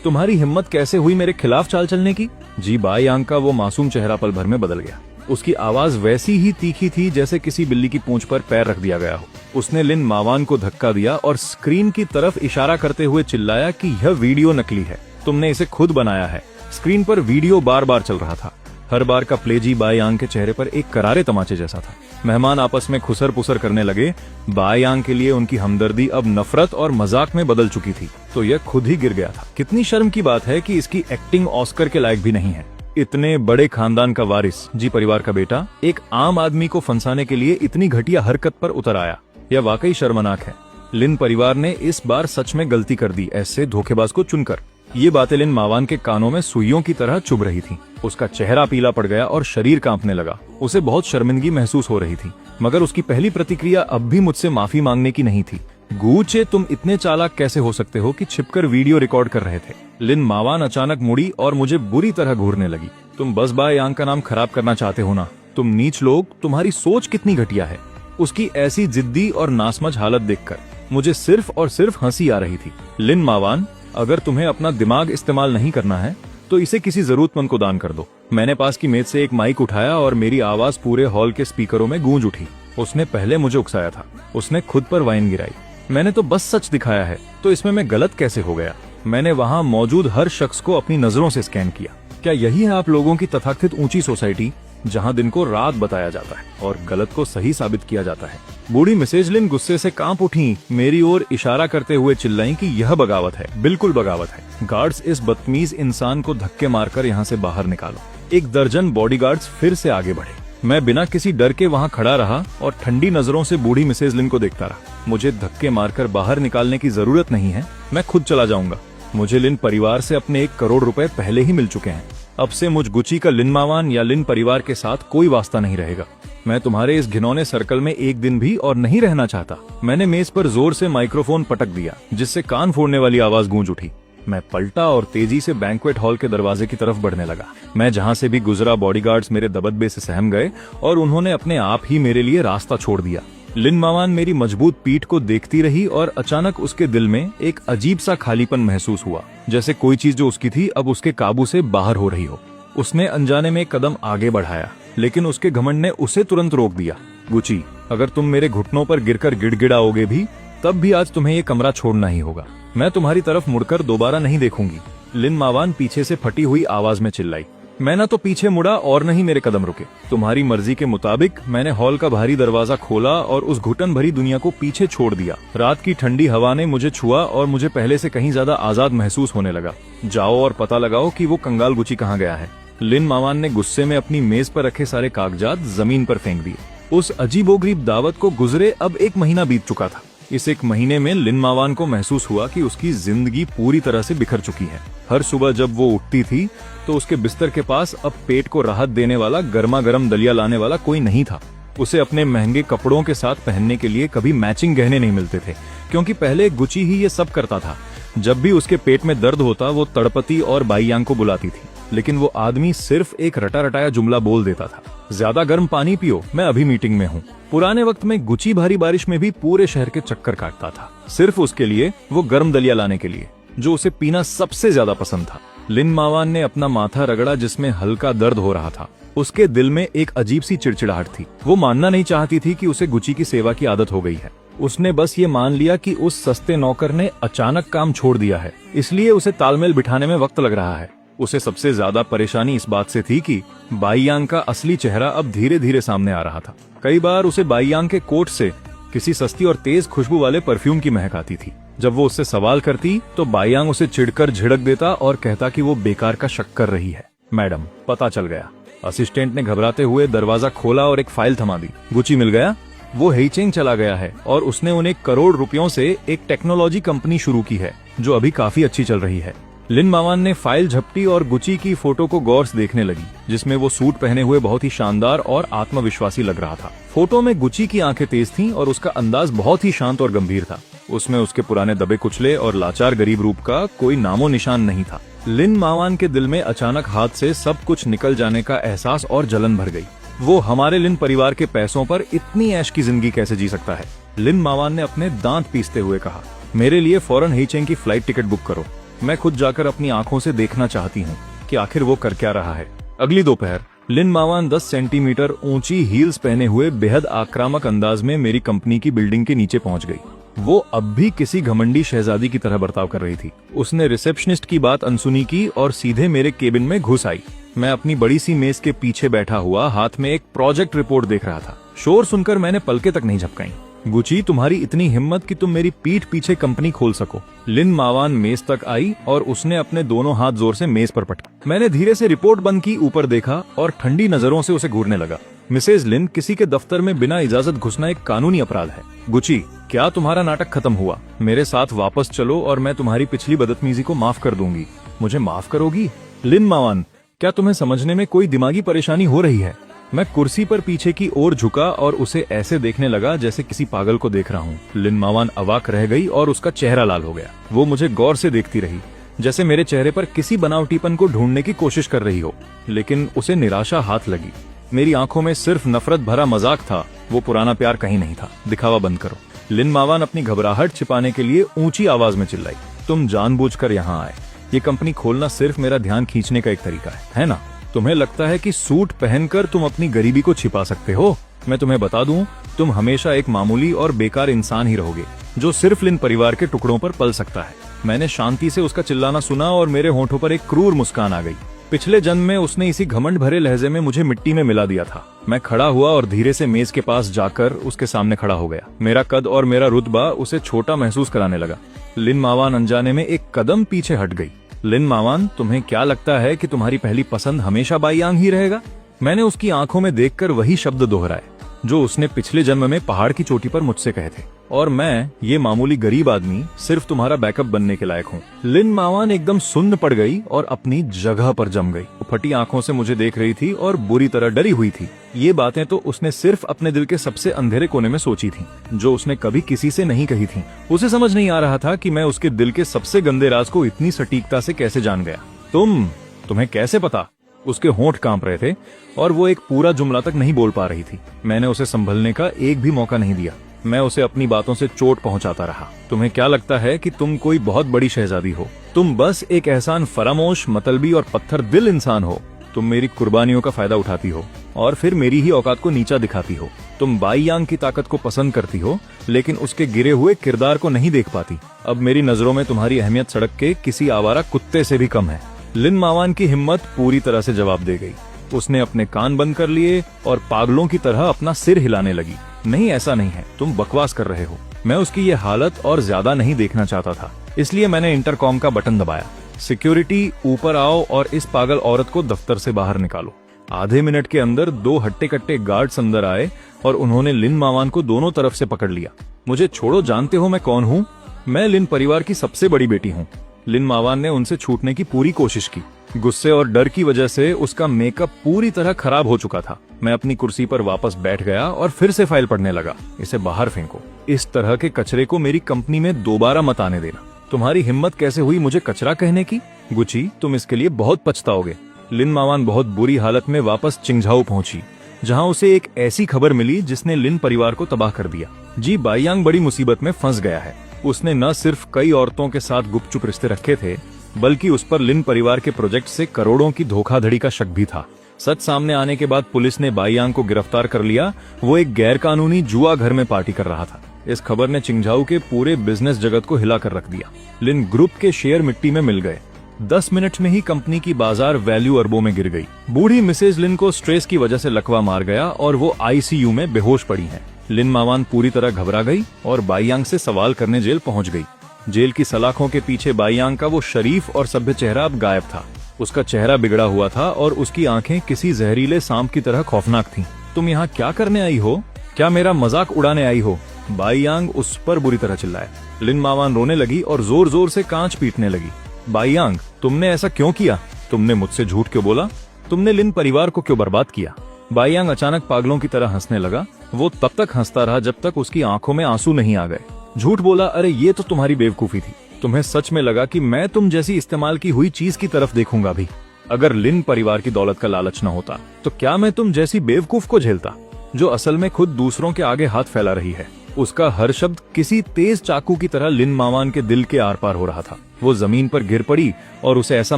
तुम्हारी हिम्मत कैसे हुई मेरे खिलाफ चाल चलने की? जी बाय यांग का वो मासूम चेहरा पल भर में बदल गया। उसकी आवाज वैसी ही तीखी थी जैसे किसी बिल्ली की पूंछ पर पैर रख दिया गया हो। उसने लिन मावान को धक्का दिया और स्क्रीन की तरफ इशारा करते हुए चिल्लाया कि यह वीडियो नकली है, तुमने इसे खुद बनाया है। स्क्रीन पर वीडियो बार बार चल रहा था। हर बार का प्ले जी बाय यांग के चेहरे पर एक करारे तमाचे जैसा था। मेहमान आपस में खुसर पुसर करने लगे। बाय यांग के लिए उनकी हमदर्दी अब नफरत और मजाक में बदल चुकी थी, तो यह खुद ही गिर गया था। कितनी शर्म की बात है कि इसकी एक्टिंग ऑस्कर के लायक भी नहीं है। इतने बड़े खानदान का वारिस, जी परिवार का बेटा, एक आम आदमी को फंसाने के लिए इतनी घटिया हरकत पर उतर आया। यह वाकई शर्मनाक है। लिन परिवार ने इस बार सच में गलती कर दी, ऐसे धोखेबाज को चुनकर। ये बातें लिन मावान के कानों में सुइयों की तरह चुभ रही थी। उसका चेहरा पीला पड़ गया और शरीर कांपने लगा। उसे बहुत शर्मिंदगी महसूस हो रही थी, मगर उसकी पहली प्रतिक्रिया अब भी मुझसे माफी मांगने की नहीं थी। गूचे, तुम इतने चालाक कैसे हो सकते हो कि छिपकर वीडियो रिकॉर्ड कर रहे थे? लिन मावान अचानक मुड़ी और मुझे बुरी तरह घूरने लगी। तुम बस बाय यांग का नाम खराब करना चाहते हो ना? तुम नीच लोग, तुम्हारी सोच कितनी घटिया है। उसकी ऐसी जिद्दी और नासमझ हालत देखकर मुझे सिर्फ और सिर्फ हंसी आ रही थी। लिन मावान, अगर तुम्हें अपना दिमाग इस्तेमाल नहीं करना है तो इसे किसी जरूरतमंद को दान कर दो। मैंने पास की मेज से एक माइक उठाया और मेरी आवाज पूरे हॉल के स्पीकरों में गूंज उठी। उसने पहले मुझे उकसाया था, उसने खुद पर वाइन गिराई। मैंने तो बस सच दिखाया है, तो इसमें मैं गलत कैसे हो गया? मैंने वहाँ मौजूद हर शख्स को अपनी नजरों से स्कैन किया। क्या यही है आप लोगों की तथाकथित ऊंची सोसाइटी, जहाँ दिन को रात बताया जाता है और गलत को सही साबित किया जाता है? बूढ़ी मिसेज लिन गुस्से से कांप उठी, मेरी ओर इशारा करते हुए चिल्लाई कि यह बगावत है, बिल्कुल बगावत है। गार्ड्स, इस बदतमीज इंसान को धक्के मारकर यहाँ से बाहर निकालो। एक दर्जन बॉडीगार्ड्स फिर से आगे बढ़े। मैं बिना किसी डर के वहाँ खड़ा रहा और ठंडी नजरों से बूढ़ी मिसेज लिन को देखता रहा। मुझे धक्के मारकर बाहर निकालने की जरूरत नहीं है, मैं खुद चला जाऊंगा। मुझे लिन परिवार से अपने 1 करोड़ रुपए पहले ही मिल चुके हैं। अब से मुझ गुची का लिन मावान या लिन परिवार के साथ कोई वास्ता नहीं रहेगा। मैं तुम्हारे इस घिनौने सर्कल में एक दिन भी और नहीं रहना चाहता। मैंने मेज पर जोर से माइक्रोफोन पटक दिया, जिससे कान फोड़ने वाली आवाज गूंज उठी। मैं पलटा और तेजी से बैंक्वेट हॉल के दरवाजे की तरफ बढ़ने लगा। मैं जहां से भी गुजरा, बॉडीगार्ड्स मेरे दबदबे से सहम गए और उन्होंने अपने आप ही मेरे लिए रास्ता छोड़ दिया। लिन मावान मेरी मजबूत पीठ को देखती रही और अचानक उसके दिल में एक अजीब सा खालीपन महसूस हुआ, जैसे कोई चीज जो उसकी थी अब उसके काबू से बाहर हो रही हो। उसने अनजाने में एक कदम आगे बढ़ाया, लेकिन उसके घमंड ने उसे तुरंत रोक दिया। गुची, अगर तुम मेरे घुटनों पर गिरकर गिड़गिड़ाओगे भी, तब भी आज तुम्हें ये कमरा छोड़ना ही होगा। मैं तुम्हारी तरफ मुड़कर दोबारा नहीं देखूंगी। लिन मावान पीछे से फटी हुई आवाज में चिल्लाई। मैं न तो पीछे मुड़ा और न ही मेरे कदम रुके। तुम्हारी मर्जी के मुताबिक मैंने हॉल का भारी दरवाजा खोला और उस घुटन भरी दुनिया को पीछे छोड़ दिया। रात की ठंडी हवा ने मुझे छुआ और मुझे पहले से कहीं ज्यादा आजाद महसूस होने लगा। जाओ और पता लगाओ कि वो कंगाल गुची कहाँ गया है। लिन मावान ने गुस्से में अपनी मेज पर रखे सारे कागजात जमीन पर फेंक दिए। उस अजीबोगरीब दावत को गुजरे अब 1 महीना बीत चुका था। इस 1 महीने में लिन मावान को महसूस हुआ कि उसकी जिंदगी पूरी तरह से बिखर चुकी है। हर सुबह जब वो उठती थी तो उसके बिस्तर के पास अब पेट को राहत देने वाला गर्मा गर्म दलिया लाने वाला कोई नहीं था। उसे अपने महंगे कपड़ों के साथ पहनने के लिए कभी मैचिंग गहने नहीं मिलते थे, क्योंकि पहले गुची ही ये सब करता था। जब भी उसके पेट में दर्द होता वो तड़पती और बाईयांग को बुलाती थी, लेकिन वो आदमी सिर्फ एक रटा रटाया जुमला बोल देता था, ज्यादा गर्म पानी पियो, मैं अभी मीटिंग में हूँ। पुराने वक्त में गुची भारी बारिश में भी पूरे शहर के चक्कर काटता था, सिर्फ उसके लिए, वो गर्म दलिया लाने के लिए, जो उसे पीना सबसे ज्यादा पसंद था। लिन मावान ने अपना माथा रगड़ा जिसमें हल्का दर्द हो रहा था। उसके दिल में एक अजीब सी चिड़चिड़ाहट थी। वो मानना नहीं चाहती थी कि उसे गुची की सेवा की आदत हो गई है। उसने बस ये मान लिया कि उस सस्ते नौकर ने अचानक काम छोड़ दिया है, इसलिए उसे तालमेल बिठाने में वक्त लग रहा है। उसे सबसे ज्यादा परेशानी इस बात से थी कि बाईयांग का असली चेहरा अब धीरे धीरे सामने आ रहा था। कई बार उसे बाईयांग के कोट से किसी सस्ती और तेज खुशबू वाले परफ्यूम की महक आती थी। जब वो उससे सवाल करती तो बाईयांग उसे चिढ़कर झिड़क देता और कहता कि वो बेकार का शक कर रही है। मैडम, पता चल गया। असिस्टेंट ने घबराते हुए दरवाजा खोला और एक फाइल थमा दी। गुची मिल गया? वो हेइचेंग चला गया है और उसने उन्हें करोड़ रुपयों से एक टेक्नोलॉजी कंपनी शुरू की है, जो अभी काफी अच्छी चल रही है। लिन मावान ने फाइल झपटी और गुची की फोटो को गौर से देखने लगी, जिसमें वो सूट पहने हुए बहुत ही शानदार और आत्मविश्वासी लग रहा था। फोटो में गुची की आंखें तेज थीं और उसका अंदाज बहुत ही शांत और गंभीर था। उसमें उसके पुराने दबे कुचले और लाचार गरीब रूप का कोई नामो निशान नहीं था। लिन मावान के दिल में अचानक हाथ से सब कुछ निकल जाने का एहसास और जलन भर गई। वो हमारे लिन परिवार के पैसों पर इतनी ऐश की जिंदगी कैसे जी सकता है? लिन मावान ने अपने दांत पीसते हुए कहा। मेरे लिए फौरन हेइचेंग की फ्लाइट टिकट बुक करो। मैं खुद जाकर अपनी आंखों से देखना चाहती हूँ कि आखिर वो कर क्या रहा है। अगली दोपहर लिन मावान 10 सेंटीमीटर ऊंची हील्स पहने हुए बेहद आक्रामक अंदाज में मेरी कंपनी की बिल्डिंग के नीचे पहुंच गई। वो अब भी किसी घमंडी शहजादी की तरह बर्ताव कर रही थी। उसने रिसेप्शनिस्ट की बात अनसुनी की और सीधे मेरे केबिन में घुस आई। मैं अपनी बड़ी सी मेज के पीछे बैठा हुआ हाथ में एक प्रोजेक्ट रिपोर्ट देख रहा था। शोर सुनकर मैंने पलके तक नहीं झपकाई। गुची, तुम्हारी इतनी हिम्मत कि तुम मेरी पीठ पीछे कंपनी खोल सको। लिन मावान मेज तक आई और उसने अपने दोनों हाथ जोर से मेज पर पटका। मैंने धीरे से रिपोर्ट बंद की, ऊपर देखा और ठंडी नजरों से उसे घूरने लगा। मिसेज लिन, किसी के दफ्तर में बिना इजाजत घुसना एक कानूनी अपराध है। गुची, क्या तुम्हारा नाटक खत्म हुआ? मेरे साथ वापस चलो और मैं तुम्हारी पिछली बदतमीजी को माफ कर दूंगी। मुझे माफ करोगी? लिन मावान, क्या तुम्हें समझने में कोई दिमागी परेशानी हो रही है? मैं कुर्सी पर पीछे की ओर झुका और उसे ऐसे देखने लगा जैसे किसी पागल को देख रहा हूँ। लिन मावान अवाक रह गई और उसका चेहरा लाल हो गया। वो मुझे गौर से देखती रही, जैसे मेरे चेहरे पर किसी बनावटीपन को ढूंढने की कोशिश कर रही हो, लेकिन उसे निराशा हाथ लगी। मेरी आंखों में सिर्फ नफरत भरा मजाक था, वो पुराना प्यार कहीं नहीं था। दिखावा बंद करो। लिन मावान अपनी घबराहट छिपाने के लिए ऊंची आवाज में चिल्लाई। तुम जानबूझकर यहाँ आए। ये कंपनी खोलना सिर्फ मेरा ध्यान खींचने का एक तरीका है ना? तुम्हें लगता है कि सूट पहनकर तुम अपनी गरीबी को छिपा सकते हो? मैं तुम्हें बता दूं, तुम हमेशा एक मामूली और बेकार इंसान ही रहोगे, जो सिर्फ लिन परिवार के टुकड़ों पर पल सकता है। मैंने शांति से उसका चिल्लाना सुना और मेरे होठों पर एक क्रूर मुस्कान आ गई। पिछले जन्म में उसने इसी घमंड भरे लहजे में मुझे मिट्टी में मिला दिया था। मैं खड़ा हुआ और धीरे से मेज के पास जाकर उसके सामने खड़ा हो गया। मेरा कद और मेरा रुतबा उसे छोटा महसूस कराने लगा। लिन मावान अनजाने में एक कदम पीछे हट गई। लिन मावान, तुम्हें क्या लगता है कि तुम्हारी पहली पसंद हमेशा बाईयांग ही रहेगा? मैंने उसकी आंखों में देखकर वही शब्द दोहराए जो उसने पिछले जन्म में पहाड़ की चोटी पर मुझसे कहे थे। और मैं, ये मामूली गरीब आदमी, सिर्फ तुम्हारा बैकअप बनने के लायक हूँ। लिन मावान एकदम सुन्न पड़ गई और अपनी जगह पर जम गई। वो फटी आंखों से मुझे देख रही थी और बुरी तरह डरी हुई थी। ये बातें तो उसने सिर्फ अपने दिल के सबसे अंधेरे कोने में सोची थी, जो उसने कभी किसी से नहीं कही थी। उसे समझ नहीं आ रहा था कि मैं उसके दिल के सबसे गंदे राज को इतनी सटीकता से कैसे जान गया। तुम्हें कैसे पता? उसके होंठ कांप रहे थे और वो एक पूरा जुमला तक नहीं बोल पा रही थी। मैंने उसे संभलने का एक भी मौका नहीं दिया। मैं उसे अपनी बातों से चोट पहुंचाता रहा। तुम्हें क्या लगता है कि तुम कोई बहुत बड़ी शहजादी हो? तुम बस एक एहसान फरामोश, मतलबी और पत्थर दिल इंसान हो। तुम मेरी कुर्बानियों का फायदा उठाती हो और फिर मेरी ही औकात को नीचा दिखाती हो। तुम बाईयांग की ताकत को पसंद करती हो, लेकिन उसके गिरे हुए किरदार को नहीं देख पाती। अब मेरी नजरों में तुम्हारी अहमियत सड़क के किसी आवारा कुत्ते से भी कम है। लिन मावान की हिम्मत पूरी तरह से जवाब दे गई। उसने अपने कान बंद कर लिए और पागलों की तरह अपना सिर हिलाने लगी। नहीं, ऐसा नहीं है, तुम बकवास कर रहे हो। मैं उसकी ये हालत और ज्यादा नहीं देखना चाहता था, इसलिए मैंने इंटरकॉम का बटन दबाया। सिक्योरिटी, ऊपर आओ और इस पागल औरत को दफ्तर से बाहर निकालो। आधे मिनट के अंदर 2 हट्टे कट्टे गार्ड्स अंदर आए और उन्होंने लिन मावान को दोनों तरफ से पकड़ लिया। मुझे छोड़ो, जानते हो मैं कौन हूँ? मैं लिन परिवार की सबसे बड़ी बेटी हूँ। लिन मावान ने उनसे छूटने की पूरी कोशिश की, गुस्से और डर की वजह से उसका मेकअप पूरी तरह खराब हो चुका था। मैं अपनी कुर्सी पर वापस बैठ गया और फिर से फाइल पढ़ने लगा। इसे बाहर फेंको। इस तरह के कचरे को मेरी कंपनी में दोबारा मत आने देना। तुम्हारी हिम्मत कैसे हुई मुझे कचरा कहने की? गुची, तुम इसके लिए बहुत पछताओगे। लिन मावान बहुत बुरी हालत में वापस चिंगझाओ पहुंची, जहां उसे एक ऐसी खबर मिली जिसने लिन परिवार को तबाह कर दिया। जी बाईयांग बड़ी मुसीबत में फंस गया है। उसने न सिर्फ कई औरतों के साथ गुपचुप रिश्ते रखे थे, बल्कि उस पर लिन परिवार के प्रोजेक्ट से करोड़ों की धोखाधड़ी का शक भी था। सच सामने आने के बाद पुलिस ने बाईयांग को गिरफ्तार कर लिया। वो एक गैरकानूनी जुआ घर में पार्टी कर रहा था। इस खबर ने चिंगझाओ के पूरे बिजनेस जगत को हिलाकर रख दिया। लिन ग्रुप के शेयर मिट्टी में मिल गए। 10 मिनट में ही कंपनी की बाजार वैल्यू अरबों में गिर गई। बूढ़ी मिसेज लिन को स्ट्रेस की वजह से लकवा मार गया और वो आईसीयू में बेहोश पड़ी हैं। लिन मावान पूरी तरह घबरा गई और बाईयांग से सवाल करने जेल पहुंच गई। जेल की सलाखों के पीछे बाईयांग का वो शरीफ और सभ्य चेहरा अब गायब था। उसका चेहरा बिगड़ा हुआ था और उसकी आंखें किसी जहरीले सांप की तरह खौफनाक थीं। तुम यहाँ क्या करने आई हो? क्या मेरा मजाक उड़ाने आई हो? बाईयांग उस पर बुरी तरह चिल्लाए। लिन मावान रोने लगी और जोर जोर से कांच पीटने लगी। बाईयांग, तुमने ऐसा क्यों किया? तुमने मुझसे झूठ क्यों बोला? तुमने लिन परिवार को क्यों बर्बाद किया? बाईयांग अचानक पागलों की तरह हंसने लगा। वो तब तक हंसता रहा जब तक उसकी आंखों में आंसू नहीं आ गए। झूठ बोला? अरे ये तो तुम्हारी बेवकूफी थी। तुम्हें सच में लगा कि मैं तुम जैसी इस्तेमाल की हुई चीज की तरफ देखूंगा भी? अगर लिन परिवार की दौलत का लालच न होता तो क्या मैं तुम जैसी बेवकूफ को झेलता, जो असल में खुद दूसरों के आगे हाथ फैला रही है? उसका हर शब्द किसी तेज चाकू की तरह लिन मावान के दिल के आर पार हो रहा था। वो जमीन पर गिर पड़ी और उसे ऐसा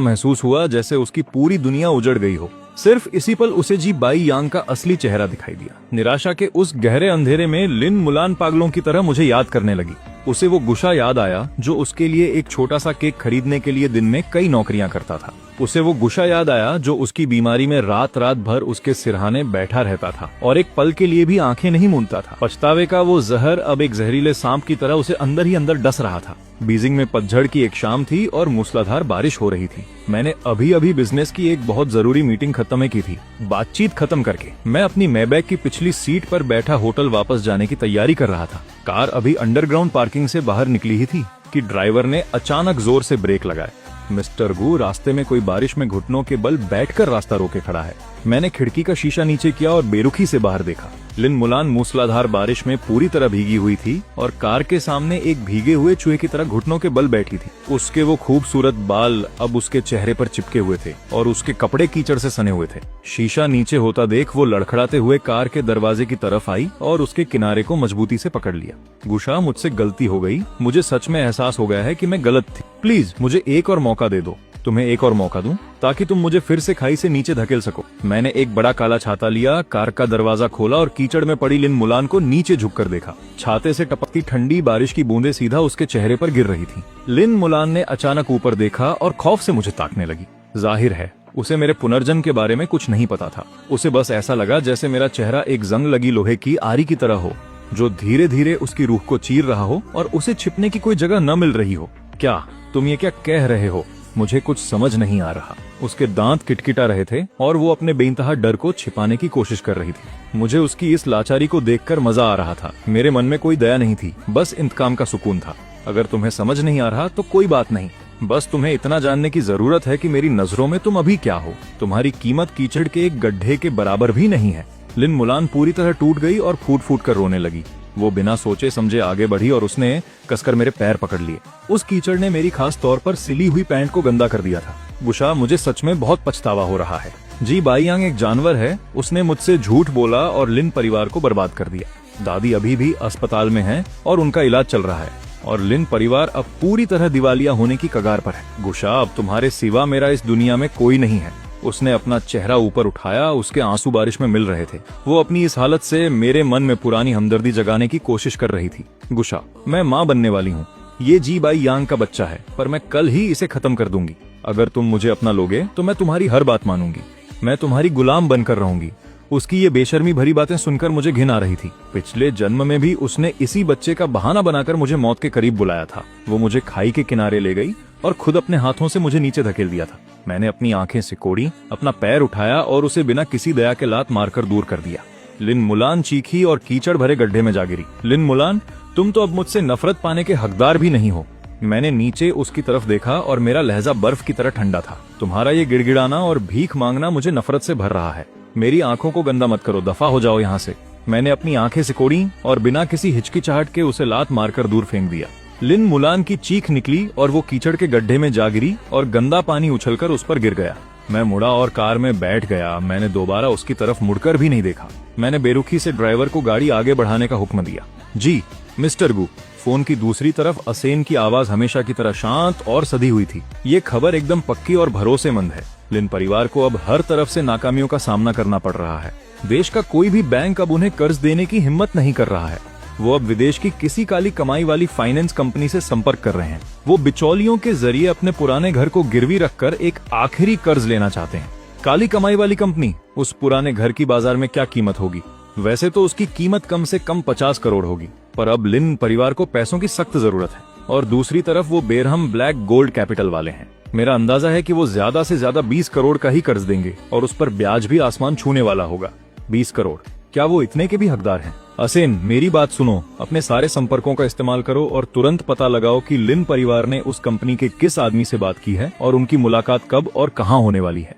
महसूस हुआ जैसे उसकी पूरी दुनिया उजड़ गई हो। सिर्फ इसी पल उसे जी बाईयांग का असली चेहरा दिखाई दिया। निराशा के उस गहरे अंधेरे में लिन मुलान पागलों की तरह मुझे याद करने लगी। उसे वो गुशा याद आया जो उसके लिए एक छोटा सा केक खरीदने के लिए दिन में कई नौकरियां करता था। उसे वो गुशा याद आया जो उसकी बीमारी में रात रात भर उसके सिरहाने बैठा रहता था और एक पल के लिए भी आंखें नहीं मूंदता था। पछतावे का वो जहर अब एक जहरीले सांप की तरह उसे अंदर ही अंदर डस रहा था। बीजिंग में पतझड़ की एक शाम थी और मूसलाधार बारिश हो रही थी। मैंने अभी अभी बिजनेस की एक बहुत जरूरी मीटिंग खत्म की थी। बातचीत खत्म करके मैं अपनी मैबैक की पिछली सीट पर बैठा होटल वापस जाने की तैयारी कर रहा था। कार अभी अंडरग्राउंड पार्किंग से बाहर निकली ही थी कि ड्राइवर ने अचानक जोर से ब्रेक लगाए। मिस्टर गू, रास्ते में कोई बारिश में घुटनों के बल बैठकर रास्ता रोके खड़ा है। मैंने खिड़की का शीशा नीचे किया और बेरुखी से बाहर देखा। लिन मुलान मूसलाधार बारिश में पूरी तरह भीगी हुई थी और कार के सामने एक भीगे हुए चूहे की तरह घुटनों के बल बैठी थी। उसके वो खूबसूरत बाल अब उसके चेहरे पर चिपके हुए थे और उसके कपड़े कीचड़ से सने हुए थे। शीशा नीचे होता देख वो लड़खड़ाते हुए कार के दरवाजे की तरफ आई और उसके किनारे को मजबूती से पकड़ लिया। गुशा, मुझसे गलती हो गई। मुझे सच में एहसास हो गया है कि मैं गलत थी। प्लीज मुझे एक और मौका दे दो। तुम्हें एक और मौका दूं ताकि तुम मुझे फिर से खाई से नीचे धकेल सको। मैंने एक बड़ा काला छाता लिया, कार का दरवाजा खोला और कीचड़ में पड़ी लिन मुलान को नीचे झुककर देखा। छाते से टपकती ठंडी बारिश की बूंदें सीधा उसके चेहरे पर गिर रही थी। लिन मुलान ने अचानक ऊपर देखा और खौफ से मुझे ताकने लगी। जाहिर है उसे मेरे पुनर्जन्म के बारे में कुछ नहीं पता था। उसे बस ऐसा लगा जैसे मेरा चेहरा एक जंग लगी लोहे की आरी की तरह हो, जो धीरे धीरे उसकी रूह को चीर रहा हो और उसे छिपने की कोई जगह न मिल रही हो। क्या तुम ये क्या कह रहे हो? मुझे कुछ समझ नहीं आ रहा। उसके दांत किटकिटा रहे थे और वो अपने बेइंतहा डर को छिपाने की कोशिश कर रही थी। मुझे उसकी इस लाचारी को देखकर मजा आ रहा था। मेरे मन में कोई दया नहीं थी, बस इंतकाम का सुकून था। अगर तुम्हें समझ नहीं आ रहा तो कोई बात नहीं, बस तुम्हें इतना जानने की जरूरत है कि मेरी नजरों में तुम अभी क्या हो। तुम्हारी कीमत कीचड़ के एक गड्ढे के बराबर भी नहीं है। लिन मुलान पूरी तरह टूट गई और फूट फूट कर रोने लगी। वो बिना सोचे समझे आगे बढ़ी और उसने कसकर मेरे पैर पकड़ लिए। उस कीचड़ ने मेरी खास तौर पर सिली हुई पैंट को गंदा कर दिया था। गुशा, मुझे सच में बहुत पछतावा हो रहा है। जी बाईयांग एक जानवर है। उसने मुझसे झूठ बोला और लिन परिवार को बर्बाद कर दिया। दादी अभी भी अस्पताल में है और उनका इलाज चल रहा है और लिन परिवार अब पूरी तरह दिवालिया होने की कगार पर है। गुशा, अब तुम्हारे सिवा मेरा इस दुनिया में कोई नहीं है। उसने अपना चेहरा ऊपर उठाया, उसके आंसू बारिश में मिल रहे थे। वो अपनी इस हालत से मेरे मन में पुरानी हमदर्दी जगाने की कोशिश कर रही थी। गुशा, मैं माँ बनने वाली हूँ। ये जी बाईयांग का बच्चा है, पर मैं कल ही इसे खत्म कर दूंगी। अगर तुम मुझे अपना लोगे तो मैं तुम्हारी हर बात मानूंगी। मैं तुम्हारी गुलाम बनकर रहूंगी। उसकी ये बेशर्मी भरी बातें सुनकर मुझे घिन आ रही थी। पिछले जन्म में भी उसने इसी बच्चे का बहाना बनाकर मुझे मौत के करीब बुलाया था। वो मुझे खाई के किनारे ले गई और खुद अपने हाथों से मुझे नीचे धकेल दिया था। मैंने अपनी आंखें सिकोड़ी, अपना पैर उठाया और उसे बिना किसी दया के लात मारकर दूर कर दिया। लिन मुलान चीखी और कीचड़ भरे गड्ढे में जा गिरी। लिन मुलान, तुम तो अब मुझसे नफरत पाने के हकदार भी नहीं हो। मैंने नीचे उसकी तरफ देखा और मेरा लहजा बर्फ की तरह ठंडा था। तुम्हारा ये गिड़गिड़ाना और भीख मांगना मुझे नफरत से भर रहा है। मेरी आंखों को गंदा मत करो, दफा हो जाओ यहाँ से। मैंने अपनी आंखें सिकोड़ी और बिना किसी हिचकिचाहट के उसे लात मारकर दूर फेंक दिया। लिन मुलान की चीख निकली और वो कीचड़ के गड्ढे में जा गिरी और गंदा पानी उछलकर उस पर गिर गया। मैं मुड़ा और कार में बैठ गया। मैंने दोबारा उसकी तरफ मुड़कर भी नहीं देखा। मैंने बेरुखी से ड्राइवर को गाड़ी आगे बढ़ाने का हुक्म दिया। जी मिस्टर गु। फोन की दूसरी तरफ असेन की आवाज हमेशा की तरह शांत और सधी हुई थी। ये खबर एकदम पक्की और भरोसेमंद है। लिन परिवार को अब हर तरफ से नाकामियों का सामना करना पड़ रहा है। देश का कोई भी बैंक अब उन्हें कर्ज देने की हिम्मत नहीं कर रहा है। वो अब विदेश की किसी काली कमाई वाली फाइनेंस कंपनी से संपर्क कर रहे हैं। वो बिचौलियों के जरिए अपने पुराने घर को गिरवी रखकर एक आखिरी कर्ज लेना चाहते हैं। काली कमाई वाली कंपनी, उस पुराने घर की बाजार में क्या कीमत होगी? वैसे तो उसकी कीमत कम से कम 50 करोड़ होगी, पर अब लिन परिवार को पैसों की सख्त जरूरत है। और दूसरी तरफ वो बेरहम ब्लैक गोल्ड कैपिटल वाले हैं। मेरा अंदाजा है कि वो ज्यादा से ज्यादा 20 करोड़ का ही कर्ज देंगे और उस पर ब्याज भी आसमान छूने वाला होगा। 20 करोड़, क्या वो इतने के भी हकदार हैं? असेन, मेरी बात सुनो। अपने सारे संपर्कों का इस्तेमाल करो और तुरंत पता लगाओ कि लिन परिवार ने उस कंपनी के किस आदमी से बात की है और उनकी मुलाकात कब और कहाँ होने वाली है।